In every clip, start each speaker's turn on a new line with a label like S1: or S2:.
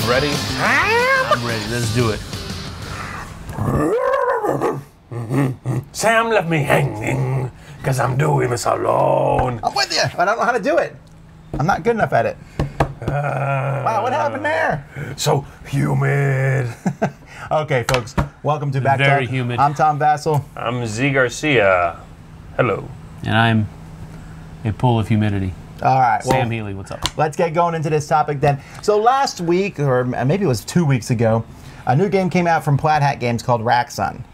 S1: Ready? I'm ready. Let's do it.
S2: Sam left me hanging because I'm doing this alone.
S3: I'm with you. I don't know how to do it. I'm not good enough at it. Wow, what happened there?
S2: So humid.
S3: Okay, folks. Welcome to BackTalk.
S1: Very humid.
S3: I'm Tom Vassell.
S2: I'm Z Garcia. Hello.
S1: And I'm a pool of humidity.
S3: All right.
S1: Sam Healy, what's up?
S3: Let's get going into this topic then. So last week, or maybe it was 2 weeks ago, a new game came out from Plaid Hat Games called Raxon.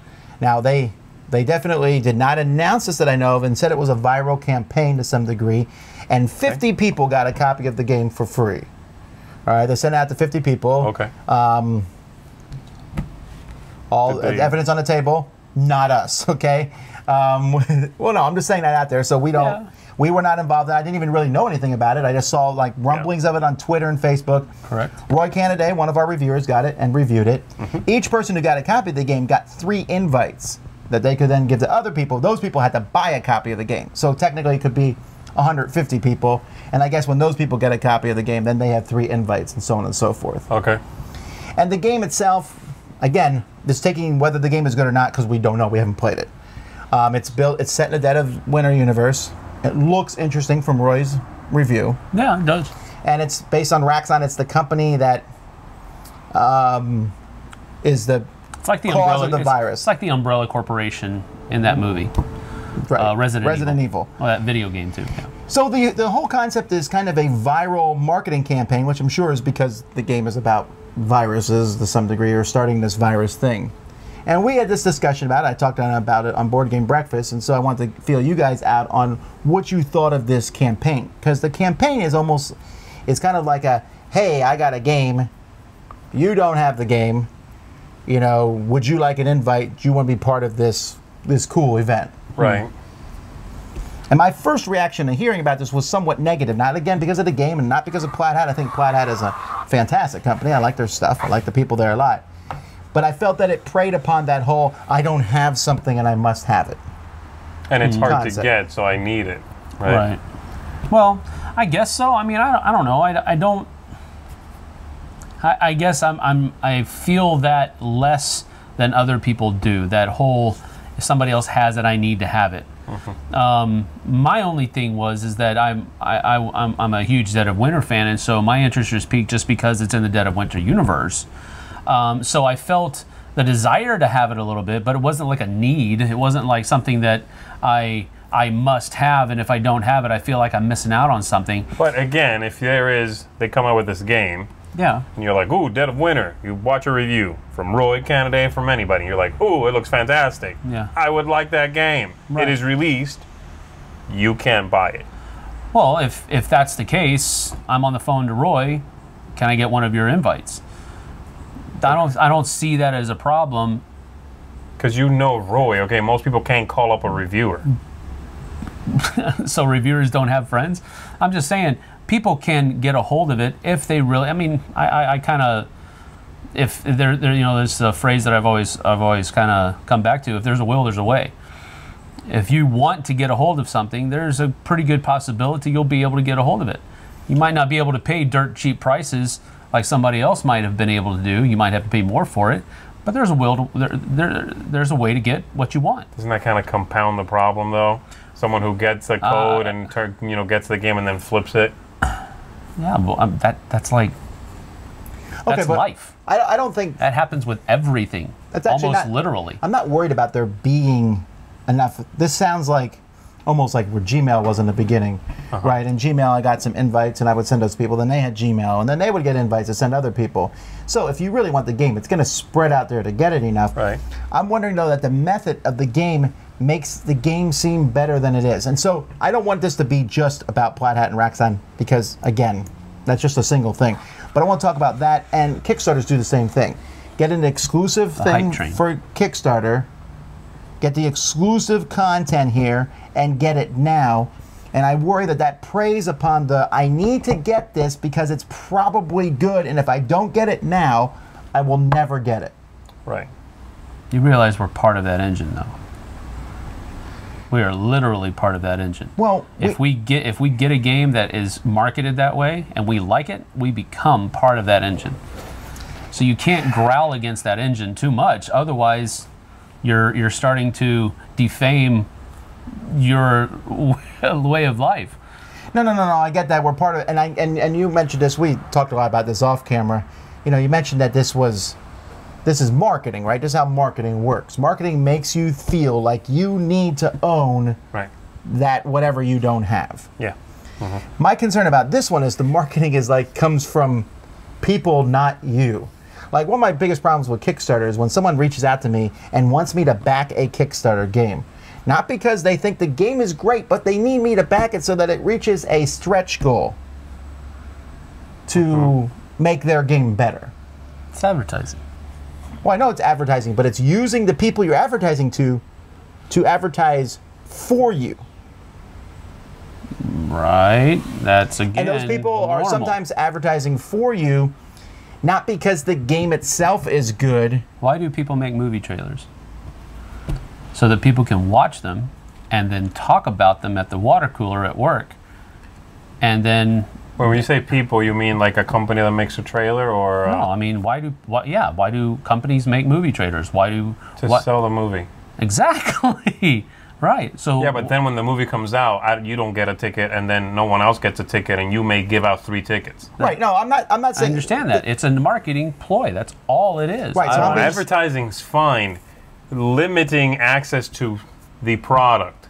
S3: Now, they definitely did not announce this that I know of and said it was a viral campaign to some degree. And 50 people got a copy of the game for free. All right, they sent it out to 50 people.
S2: Okay.
S3: All evidence on the table, not us, okay? Well, no, I'm just saying that out there. So we don't... Yeah. We were not involved in it. I didn't even really know anything about it. I just saw like rumblings of it on Twitter and Facebook.
S1: Correct.
S3: Roy Canada, one of our reviewers, got it and reviewed it. Each person who got a copy of the game got 3 invites that they could then give to other people. Those people had to buy a copy of the game. So technically it could be 150 people. And I guess when those people get a copy of the game, then they have 3 invites and so on and so forth.
S2: Okay.
S3: And the game itself, again, it's taking whether the game is good or not because we don't know. We haven't played it. It's set in a Dead of Winter universe. It looks interesting from Roy's review.
S1: Yeah, it does.
S3: And it's based on Raxon. It's the company that is the cause of the virus.
S1: It's like the Umbrella Corporation in that movie.
S3: Right.
S1: Resident
S3: Evil.
S1: Well, that video game, too. Yeah.
S3: So the whole concept is kind of a viral marketing campaign, which I'm sure is because the game is about viruses to some degree, or starting this virus thing. And we had this discussion about it. I talked about it on Board Game Breakfast, and so I wanted to feel you guys out on what you thought of this campaign. Because the campaign is kind of like a, hey, I got a game, you don't have the game, you know, would you like an invite? Do you want to be part of this cool event?
S2: Right.
S3: And my first reaction to hearing about this was somewhat negative. Not, again, because of the game and not because of Plaid Hat. I think Plaid Hat is a fantastic company. I like their stuff. I like the people there a lot. But I felt that it preyed upon that whole, I don't have something and I must have it.
S2: And it's hard
S3: concept.
S2: to get, so I need it. Right.
S1: Well, I guess so. I mean, I don't know. I guess I feel that less than other people do. That whole, if somebody else has it, I need to have it. My only thing is that I'm a huge Dead of Winter fan, and so my interest was piqued just because it's in the Dead of Winter universe. So I felt the desire to have it a little bit, but it wasn't like a need. It wasn't like something that I must have, and if I don't have it, I feel like I'm missing out on something.
S2: But again, if they come out with this game,
S1: yeah,
S2: and you're like, ooh, Dead of Winter, you watch a review from Roy Canada, from anybody, and you're like, ooh, it looks fantastic.
S1: Yeah,
S2: I would like that game.
S1: Right.
S2: It is released. You can't buy it.
S1: Well, if that's the case, I'm on the phone to Roy. Can I get one of your invites? I don't see that as a problem.
S2: Because you know Roy, okay? Most people can't call up a reviewer.
S1: So reviewers don't have friends? I'm just saying, people can get a hold of it if they really, I mean, I kind of, if there, you know, there's a phrase that I've always kind of come back to, if there's a will, there's a way. If you want to get a hold of something, there's a pretty good possibility you'll be able to get a hold of it. You might not be able to pay dirt cheap prices like somebody else might have been able to do. You might have to pay more for it, but there's a will to, there's a way to get what you want.
S2: Doesn't that kind of compound the problem, though? Someone who gets a code and gets the game and then flips it.
S1: Yeah, well, that's like that's life.
S3: I don't think
S1: that happens with everything.
S3: That's actually
S1: almost literally.
S3: I'm not worried about there being enough. This sounds like almost like where Gmail was in the beginning, right? In Gmail, I got some invites, and I would send those people. Then they had Gmail, and then they would get invites to send other people. So if you really want the game, it's going to spread out there to get it enough.
S2: Right.
S3: I'm wondering, though, that the method of the game makes the game seem better than it is. And so I don't want this to be just about Plaid Hat and Raxon because, again, that's just a single thing. But I want to talk about that, and Kickstarters do the same thing. Get an exclusive thing for Kickstarter, get the exclusive content here, and get it now. And I worry that that preys upon the, I need to get this because it's probably good, and if I don't get it now, I will never get it.
S2: Right.
S1: You realize we're part of that engine, though. We are literally part of that engine.
S3: Well,
S1: if we get a game that is marketed that way and we like it, we become part of that engine. So you can't growl against that engine too much, otherwise you're starting to defame your way of life.
S3: No. I get that. We're part of it, and you mentioned this. We talked a lot about this off camera. You know, you mentioned that this is marketing, right? This is how marketing works. Marketing makes you feel like you need to own that whatever you don't have.
S2: Yeah.
S3: My concern about this one is the marketing is comes from people, not you. Like, one of my biggest problems with Kickstarter is when someone reaches out to me and wants me to back a Kickstarter game. Not because they think the game is great, but they need me to back it so that it reaches a stretch goal to make their game better.
S1: It's advertising.
S3: Well, I know it's advertising, but it's using the people you're advertising to advertise for you.
S1: Right. That's, again,
S3: and those people are sometimes advertising for you, not because the game itself is good.
S1: Why do people make movie trailers? So that people can watch them and then talk about them at the water cooler at work. And then...
S2: Well, when you say people, you mean like a company that makes a trailer, or...
S1: No, I mean, why do companies make movie trailers? Why do...
S2: To sell the movie.
S1: Exactly. Right. So...
S2: Yeah, but then when the movie comes out, you don't get a ticket, and then no one else gets a ticket, and you may give out 3 tickets.
S3: Right. No, I'm not saying...
S1: I understand that. It's a marketing ploy. That's all it is.
S3: Right. So
S2: advertising's fine. Limiting access to the product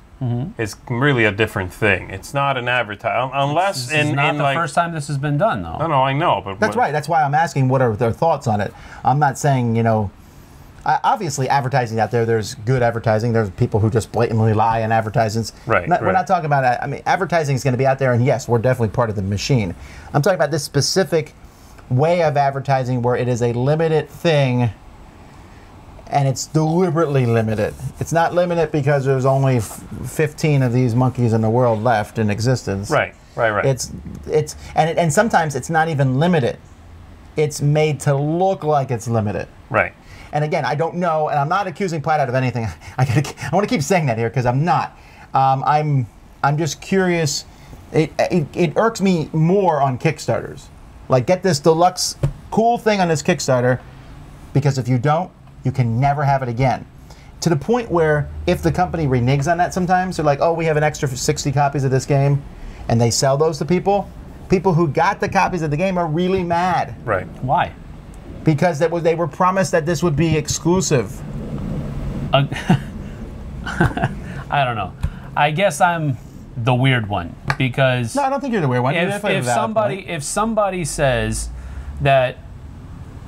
S2: is really a different thing. It's not an advertising, unless
S1: this is not the first time this has been done, though.
S2: No, I know, but
S3: that's right. That's why I'm asking what are their thoughts on it. I'm not saying, you know, obviously advertising out there. There's good advertising. There's people who just blatantly lie in advertisements.
S2: Right.
S3: We're not talking about. I mean, advertising is going to be out there, and yes, we're definitely part of the machine. I'm talking about this specific way of advertising where it is a limited thing. And it's deliberately limited. It's not limited because there's only 15 of these monkeys in the world left in existence.
S2: Right.
S3: And sometimes it's not even limited. It's made to look like it's limited.
S2: Right.
S3: And again, I don't know, and I'm not accusing Plaid of anything. I want to keep saying that here because I'm not. I'm just curious. It irks me more on Kickstarters. Like, get this deluxe cool thing on this Kickstarter, because if you don't, you can never have it again. To the point where if the company reneges on that sometimes, they're like, oh, we have an extra 60 copies of this game, and they sell those to people. People who got the copies of the game are really mad.
S2: Right.
S1: Why?
S3: Because they were promised that this would be exclusive.
S1: I don't know. I guess I'm the weird one, because...
S3: No, I don't think you're the weird one.
S1: If somebody says that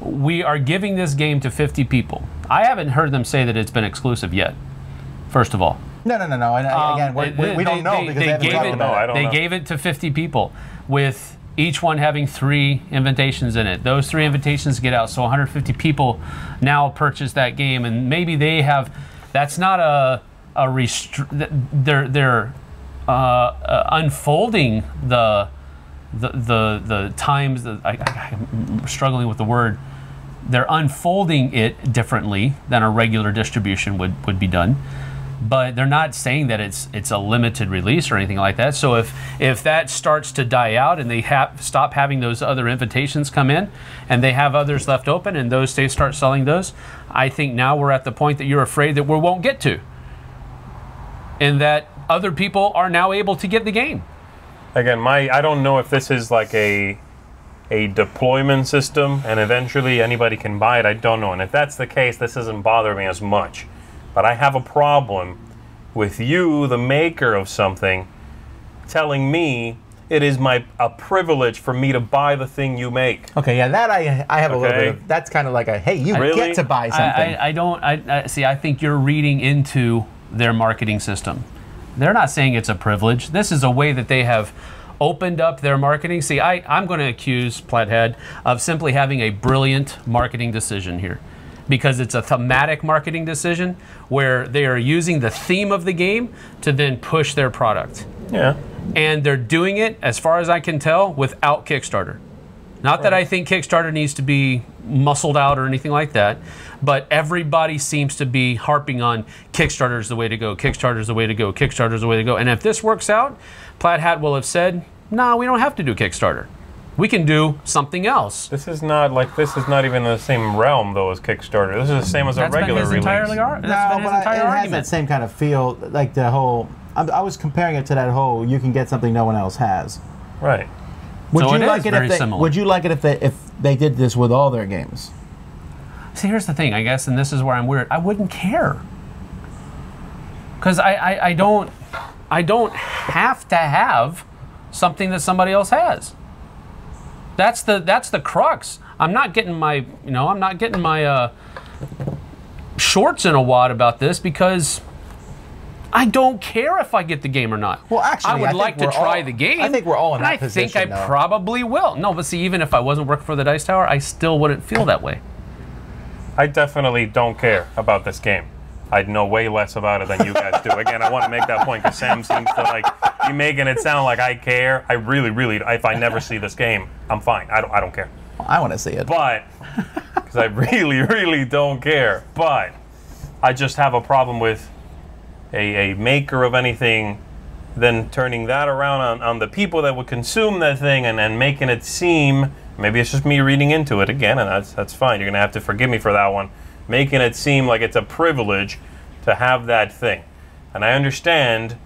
S1: we are giving this game to 50 people. I haven't heard them say that it's been exclusive yet, first of all.
S3: No. And again, we don't know because they haven't talked about it.
S1: They gave it to 50 people with each one having 3 invitations in it. Those 3 invitations get out, so 150 people now purchase that game, and maybe they have... That's not they're unfolding the times... I'm struggling with the word. They're unfolding it differently than a regular distribution would be done, but they're not saying that it's a limited release or anything like that. So if that starts to die out and they stop having those other invitations come in, and they have others left open, and they start selling those, I think now we're at the point that you're afraid that we won't get to, and that other people are now able to get the game.
S2: Again, I don't know if this is like a deployment system and eventually anybody can buy it. I don't know. And if that's the case, this doesn't bother me as much. But I have a problem with you, the maker of something, telling me it is a privilege for me to buy the thing you make.
S3: Okay, yeah, that I have a little bit of... That's kind of like a, hey, you get to buy something.
S1: See, I think you're reading into their marketing system. They're not saying it's a privilege. This is a way that they have opened up their marketing. See, I'm going to accuse Plathead of simply having a brilliant marketing decision here, because it's a thematic marketing decision where they are using the theme of the game to then push their product.
S2: Yeah.
S1: And they're doing it, as far as I can tell, without Kickstarter. Not that I think Kickstarter needs to be muscled out or anything like that, but everybody seems to be harping on Kickstarter's the way to go, Kickstarter's the way to go, Kickstarter's the way to go. And if this works out, Plaid Hat will have said, no, we don't have to do Kickstarter. We can do something else.
S2: This is not even in the same realm though as Kickstarter. This is the same as a regular release.
S3: It has that same kind of feel, like the whole. I was comparing it to that whole. You can get something no one else has.
S2: Right.
S3: Would
S1: So
S3: you
S1: it
S3: like
S1: is
S3: it
S1: very
S3: if they,
S1: similar.
S3: Would you like it if they did this with all their games?
S1: See, here's the thing, I guess, and this is where I'm weird. I wouldn't care. Because I don't have to have something that somebody else has. That's the crux. I'm not getting my shorts in a wad about this because I don't care if I get the game or not.
S3: Well, actually,
S1: I would like to try the game.
S3: I think we're all in that
S1: And
S3: position.
S1: I think I probably will. No, but see, even if I wasn't working for the Dice Tower, I still wouldn't feel that way.
S2: I definitely don't care about this game. I'd know way less about it than you guys do. Again, I want to make that point because Sam seems to like you making it sound like I care. I really, if I never see this game, I'm fine. I don't care.
S3: Well, I want to see it.
S2: But because I really don't care. But I just have a problem with a maker of anything then turning that around on the people that would consume that thing and making it seem, maybe it's just me reading into it again, and that's fine. You're going to have to forgive me for that one. Making it seem like it's a privilege to have that thing. And I understand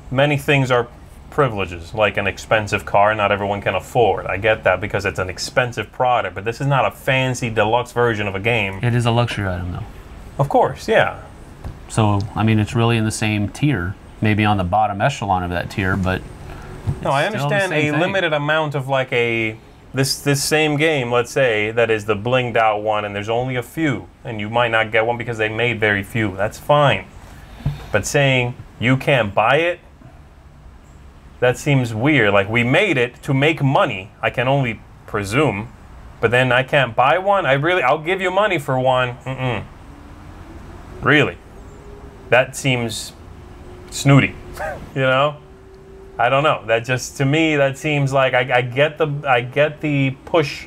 S2: many things are privileges, like an expensive car not everyone can afford. I get that because it's an expensive product, but this is not a fancy deluxe version of a game.
S1: It is a luxury item, though.
S2: Of course, yeah.
S1: So, I mean, it's really in the same tier, maybe on the bottom echelon of that tier, but
S2: no, I understand a limited amount of like this same game, let's say, that is the blinged out one, and there's only a few, and you might not get one because they made very few. That's fine. But saying you can't buy it, that seems weird. Like, we made it to make money, I can only presume, but then I can't buy one? I'll give you money for one. Really? That seems snooty, you know? I don't know. That just, to me, that seems like I get the push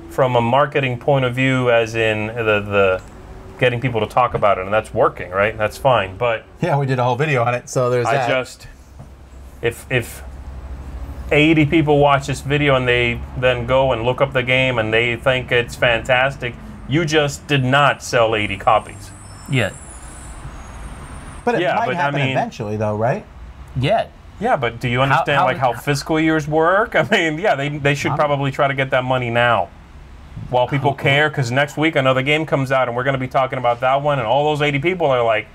S2: from a marketing point of view, as in the getting people to talk about it, and that's working, right? That's fine. But
S3: yeah, we did a whole video on it, so there's that.
S2: If 80 people watch this video and they then go and look up the game and they think it's fantastic, you just did not sell 80 copies.
S1: Yet.
S3: But it might happen eventually, though, right?
S1: Yet.
S2: Yeah, but do you understand how fiscal years work? I mean, yeah, they should probably try to get that money now while people care, because next week another game comes out and we're going to be talking about that one, and all those 80 people are like,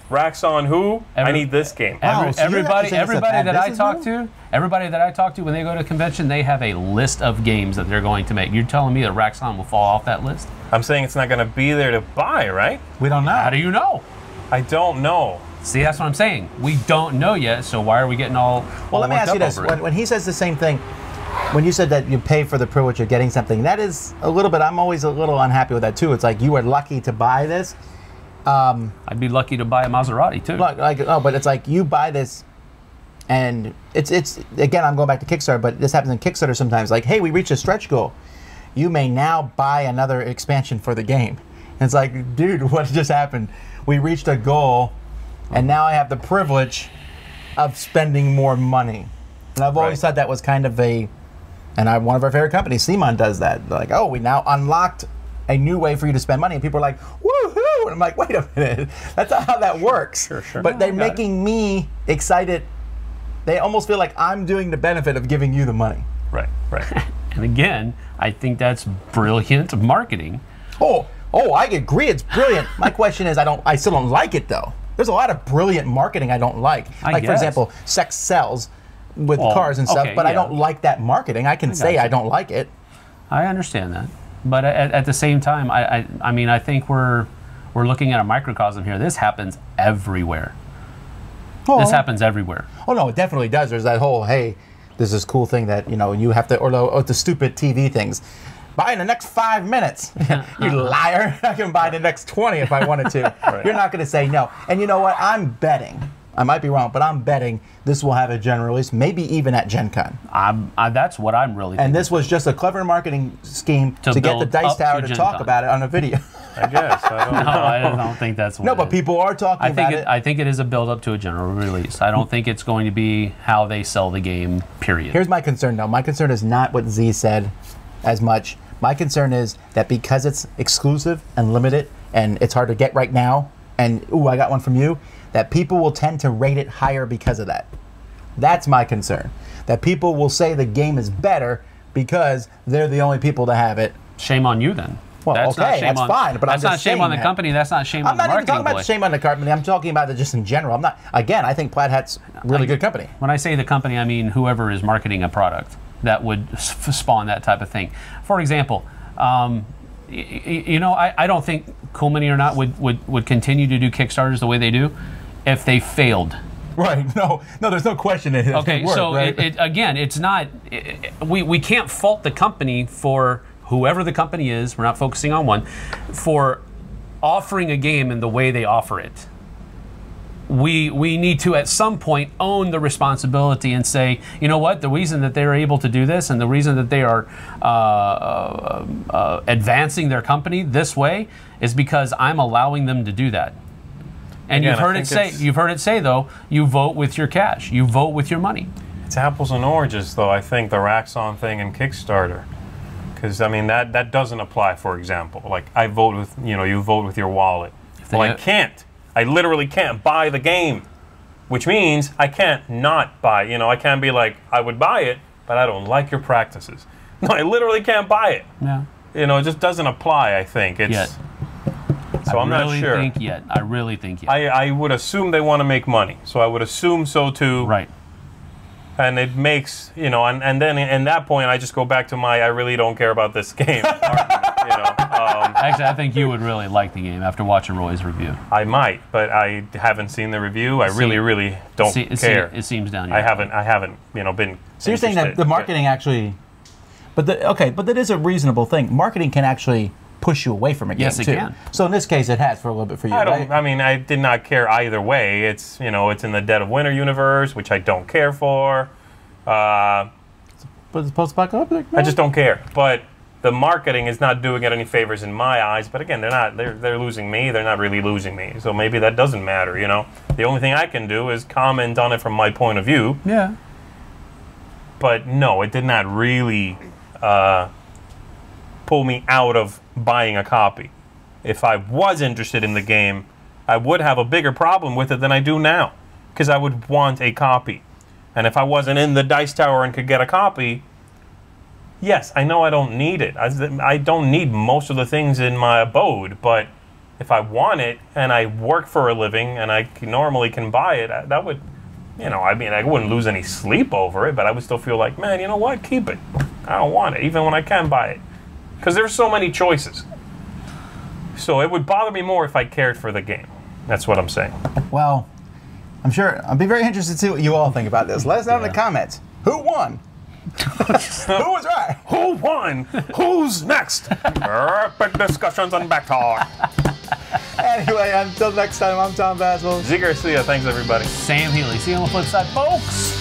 S2: Racks on who? I need this game.
S1: Everybody that I talk to when they go to a convention, they have a list of games that they're going to make. You're telling me that Racks on will fall off that list?
S2: I'm saying it's not going to be there to buy, right?
S3: We don't know.
S1: How do you know?
S2: I don't know.
S1: See, that's what I'm saying. We don't know yet, so why are we getting all
S3: Well, let me ask you this. When he says the same thing, when you said that you pay for the privilege of getting something, that is a little bit, I'm always a little unhappy with that, too. It's like, you were lucky to buy this.
S1: I'd be lucky to buy a Maserati, too.
S3: But it's like, you buy this, and it's again, I'm going back to Kickstarter, but this happens in Kickstarter sometimes. Like, hey, we reached a stretch goal. You may now buy another expansion for the game. And it's like, dude, what just happened? We reached a goal, and now I have the privilege of spending more money. And I've always thought that was kind of one of our favorite companies, Simon, does that. They're like, oh, we now unlocked a new way for you to spend money. And people are like, woohoo! And I'm like, wait a minute. That's not how that works.
S2: Sure.
S3: But they're making me excited. They almost feel like I'm doing the benefit of giving you the money.
S2: Right.
S1: And again, I think that's brilliant marketing.
S3: Oh, I agree. It's brilliant. My question is, I still don't like it, though. There's a lot of brilliant marketing I don't like. For example, sex sells with cars and stuff, but I don't like that marketing. I can say I don't like it.
S1: I understand that. But at the same time, I mean, I think we're looking at a microcosm here. This happens everywhere. This happens everywhere.
S3: Oh, no, it definitely does. There's that whole, hey, there's this cool thing that, you have to, or the stupid TV things. Buy in the next 5 minutes. You liar. I can buy the next 20 if I wanted to. You're not going to say no. And you know what? I'm betting. I might be wrong, but I'm betting this will have a general release, maybe even at Gen Con.
S1: That's what I'm really thinking.
S3: And this was just a clever marketing scheme to get the Dice Tower to talk about it on a video.
S2: I guess. I don't
S1: No,
S2: know.
S1: I don't think that's what
S3: No,
S1: it
S3: but
S1: is.
S3: people are talking about it.
S1: I think it is a build up to a general release. I don't think it's going to be how they sell the game, period.
S3: Here's my concern, though. My concern is not what Z said as much. My concern is that because it's exclusive and limited and it's hard to get right now, and, ooh, I got one from you, that people will tend to rate it higher because of that. That's my concern. That people will say the game is better because they're the only people to have it.
S1: Shame on you then.
S3: Well,
S1: That's not
S3: okay,
S1: shame
S3: that's
S1: on,
S3: fine, but I'm
S1: that's not
S3: just
S1: shame on the
S3: saying that.
S1: company. That's not shame on
S3: I'm
S1: the
S3: not even
S1: marketing
S3: talking about
S1: boy.
S3: shame on the company. I'm talking about it just in general. I'm not. Again, I think Plaid Hat's a really good company.
S1: When I say the company, I mean whoever is marketing a product that would spawn that type of thing. For example, you know, I don't think Cool Mini or not would continue to do Kickstarters the way they do if they failed.
S3: Right. No, there's no question it
S1: Okay,
S3: work,
S1: so
S3: right?
S1: again, it's not. We can't fault the company for whoever the company is. We're not focusing on one for offering a game in the way they offer it. We need to at some point own the responsibility and say, you know what, the reason that they're able to do this and the reason that they are advancing their company this way is because I'm allowing them to do that. And
S2: Again,
S1: you've heard it say though, you vote with your cash, you vote with your money.
S2: It's apples and oranges, though, I think, the Raxon thing and Kickstarter. Because, I mean, that doesn't apply, for example. Like, I vote with, you vote with your wallet. Well, I can't. I literally can't buy the game. Which means I can't not buy. I can't be like, I would buy it, but I don't like your practices. No, I literally can't buy it.
S1: Yeah.
S2: It just doesn't apply, I think.
S1: Yet.
S2: So I'm not sure.
S1: I really think yet.
S2: I would assume they want to make money. So I would assume so, too.
S1: Right.
S2: And it makes, and then in that point, I just go back to my I really don't care about this game argument,
S1: Actually, I think you would really like the game after watching Roy's review.
S2: I might, but I haven't seen the review. I really don't care.
S1: It seems down here.
S2: I haven't, been
S3: So you're saying that the marketing actually, but that is a reasonable thing. Marketing can actually push you away from a game,
S1: Yes, it
S3: too.
S1: can.
S3: So in this case, it has for a little bit for you, right?
S2: I did not care either way. It's, it's in the Dead of Winter universe, which I don't care for.
S3: But it's post-apocalyptic, man.
S2: I just don't care. But the marketing is not doing it any favors in my eyes. But again, they're losing me. They're not really losing me. So maybe that doesn't matter, The only thing I can do is comment on it from my point of view.
S1: Yeah.
S2: But no, it did not really pull me out of buying a copy. If I was interested in the game, I would have a bigger problem with it than I do now, because I would want a copy. And if I wasn't in the Dice Tower and could get a copy, yes, I know I don't need it. I don't need most of the things in my abode, but if I want it and I work for a living and I normally can buy it, that would, I wouldn't lose any sleep over it, but I would still feel like, man, you know what, keep it. I don't want it, even when I can buy it. Because there's so many choices. So it would bother me more if I cared for the game. That's what I'm saying.
S3: Well, I'm sure I'll be very interested to see what you all think about this. Let us know in the comments. Who won? Who was right?
S2: Who won? Who's next? Epic discussions on BackTalk.
S3: Anyway, until next time, I'm Tom Basil.
S2: Z Garcia, thanks everybody.
S1: Sam Healy. See you on the flip side, folks.